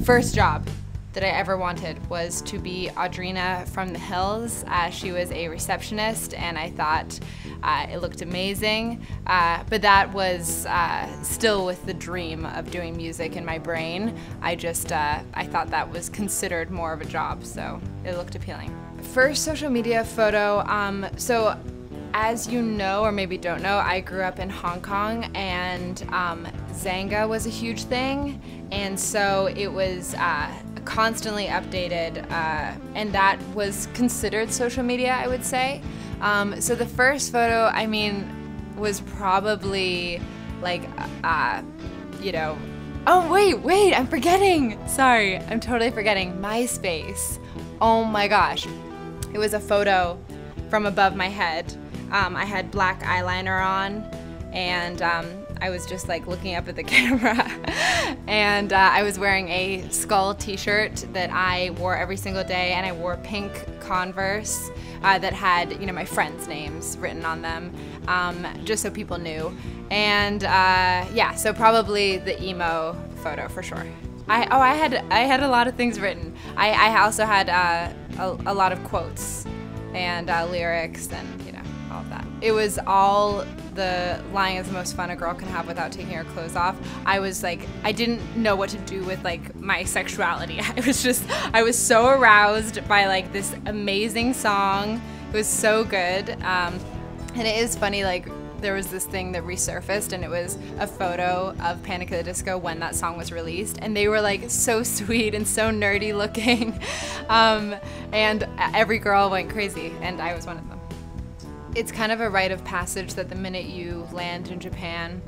first job that I ever wanted was to be Audrina from The Hills. She was a receptionist, and I thought it looked amazing, but that was still with the dream of doing music in my brain. I thought that was considered more of a job, so it looked appealing. First social media photo, so as you know, or maybe don't know, I grew up in Hong Kong, and Zanga was a huge thing, and so it was constantly updated, and that was considered social media, I would say. So the first photo, I mean, was probably like, you know, oh wait, I'm forgetting. Sorry, I'm totally forgetting. MySpace. Oh my gosh. It was a photo from above my head. I had black eyeliner on, and I was just like looking up at the camera, and I was wearing a skull t-shirt that I wore every single day, and I wore pink Converse that had, you know, my friends' names written on them, just so people knew. And yeah, so probably the emo photo for sure. I had a lot of things written. I also had a lot of quotes and lyrics and, you know, all of that. It was all the lying is the most fun a girl can have without taking her clothes off. I was like, I didn't know what to do with like my sexuality. I was so aroused by like this amazing song. It was so good. And it is funny, like there was this thing that resurfaced, and it was a photo of Panic at the Disco when that song was released, and they were like so sweet and so nerdy looking. And every girl went crazy, and I was one of them. It's kind of a rite of passage that the minute you land in Japan,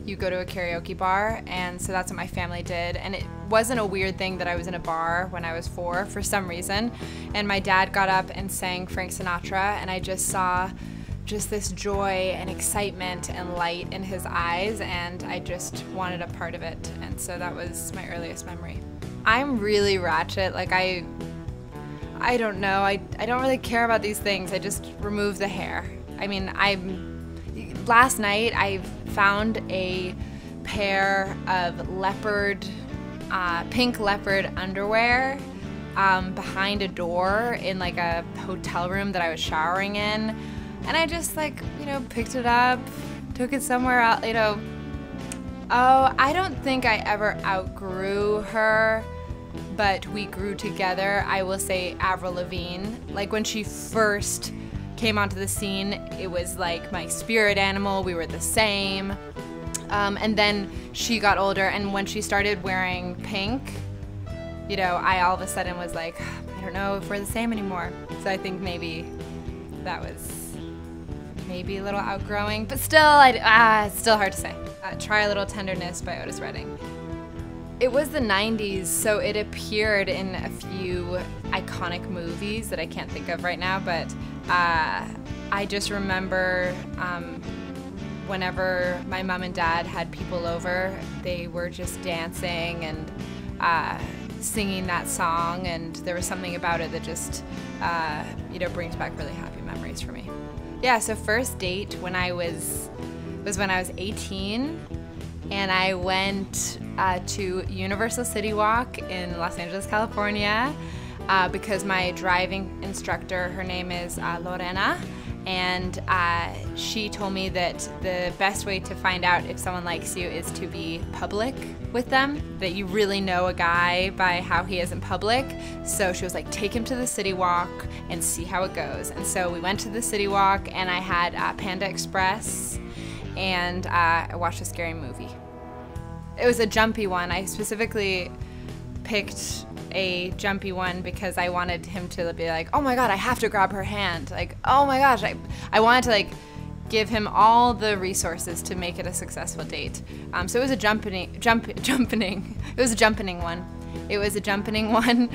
you go to a karaoke bar, and so that's what my family did. And it wasn't a weird thing that I was in a bar when I was 4 for some reason, and my dad got up and sang Frank Sinatra, and I just saw just this joy and excitement and light in his eyes, and I just wanted a part of it, and so that was my earliest memory. I'm really ratchet. Like I don't know, I don't really care about these things. I just remove the hair. I mean, last night I found a pair of pink leopard underwear behind a door in like a hotel room that I was showering in. And I just like, you know, picked it up, took it somewhere else, you know. Oh, I don't think I ever outgrew her, but we grew together. I will say Avril Lavigne. Like when she first came onto the scene, it was like my spirit animal. We were the same. And then she got older, and when she started wearing pink, you know, I all of a sudden was like, I don't know if we're the same anymore. So I think maybe that was maybe a little outgrowing, but still, it's still hard to say. Try a Little Tenderness by Otis Redding. It was the 90s, so it appeared in a few iconic movies that I can't think of right now, but I just remember whenever my mom and dad had people over, they were just dancing and singing that song, and there was something about it that just you know, brings back really happy memories for me. Yeah, so first date when I was when I was 18, and I went to Universal City Walk in Los Angeles, California, because my driving instructor, her name is Lorena, and she told me that the best way to find out if someone likes you is to be public with them, that you really know a guy by how he is in public. So she was like, take him to the City Walk and see how it goes. And so we went to the City Walk, and I had Panda Express, and I watched a scary movie. It was a jumpy one. I specifically picked a jumpy one because I wanted him to be like, oh my god, I have to grab her hand. Like, oh my gosh, I wanted to like give him all the resources to make it a successful date. So it was a jumping one. It was a jumping one.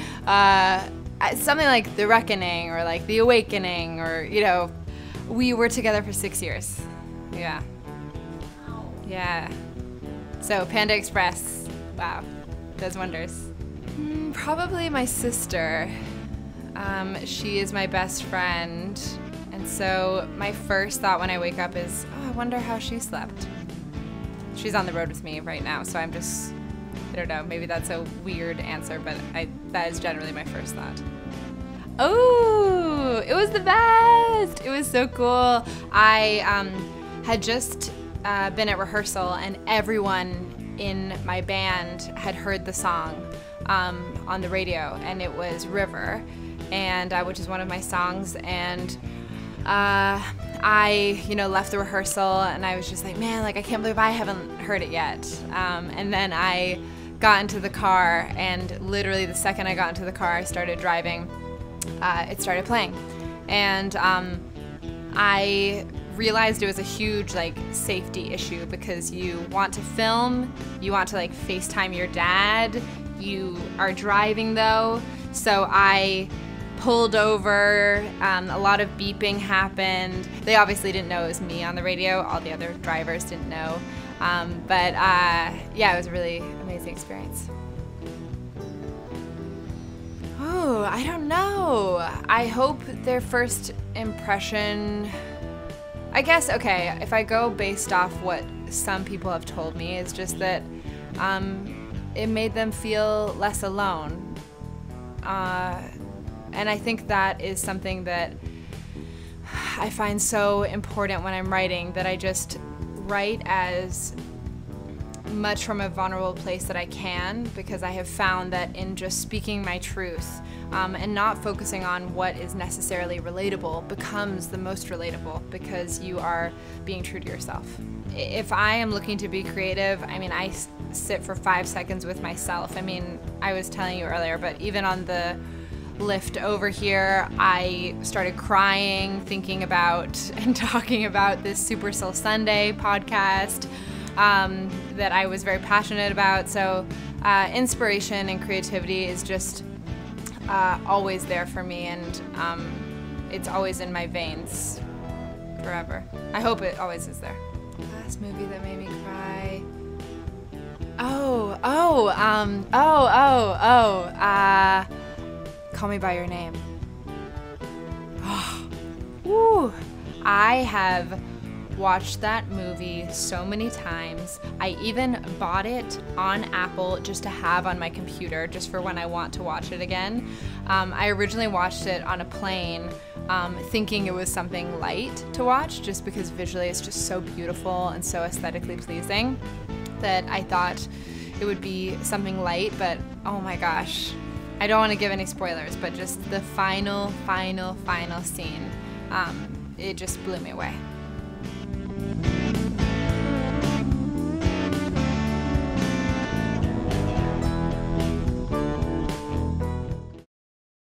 Something like The Reckoning or like The Awakening, or, you know, we were together for 6 years. Yeah. Yeah. So Panda Express, wow, does wonders. Probably my sister. She is my best friend, and so my first thought when I wake up is, oh, I wonder how she slept. She's on the road with me right now, so I'm just I don't know, maybe that's a weird answer, but that is generally my first thought. Oh, it was the best. It was so cool. I had just been at rehearsal, and everyone in my band had heard the song on the radio, and it was River, and which is one of my songs. And I, left the rehearsal, and I was just like, man, like, I can't believe I haven't heard it yet. And then I got into the car, and literally the second I got into the car, I started driving. It started playing, and I realized it was a huge safety issue, because you want to film, you want to FaceTime your dad, you are driving though, so I pulled over. A lot of beeping happened. They obviously didn't know it was me on the radio, all the other drivers didn't know, but yeah, it was a really amazing experience. Oh, I don't know. I hope their first impression, I guess, okay, if I go based off what some people have told me, it's just that it made them feel less alone. And I think that is something that I find so important when I'm writing, that I just write as much from a vulnerable place that I can, because I have found that in just speaking my truth and not focusing on what is necessarily relatable becomes the most relatable, because you are being true to yourself. If I am looking to be creative, I mean, I sit for 5 seconds with myself. I mean, I was telling you earlier, but even on the lift over here, I started crying, thinking about and talking about this Super Soul Sunday podcast that I was very passionate about. So inspiration and creativity is just always there for me, and it's always in my veins forever. I hope it always is there. Last movie that made me cry. Call Me by Your Name. Oh, woo. I have watched that movie so many times. I even bought it on Apple just to have on my computer, just for when I want to watch it again. I originally watched it on a plane, thinking it was something light to watch, just because visually it's just so beautiful and so aesthetically pleasing, that I thought it would be something light. But oh my gosh, I don't want to give any spoilers, but just the final scene, it just blew me away.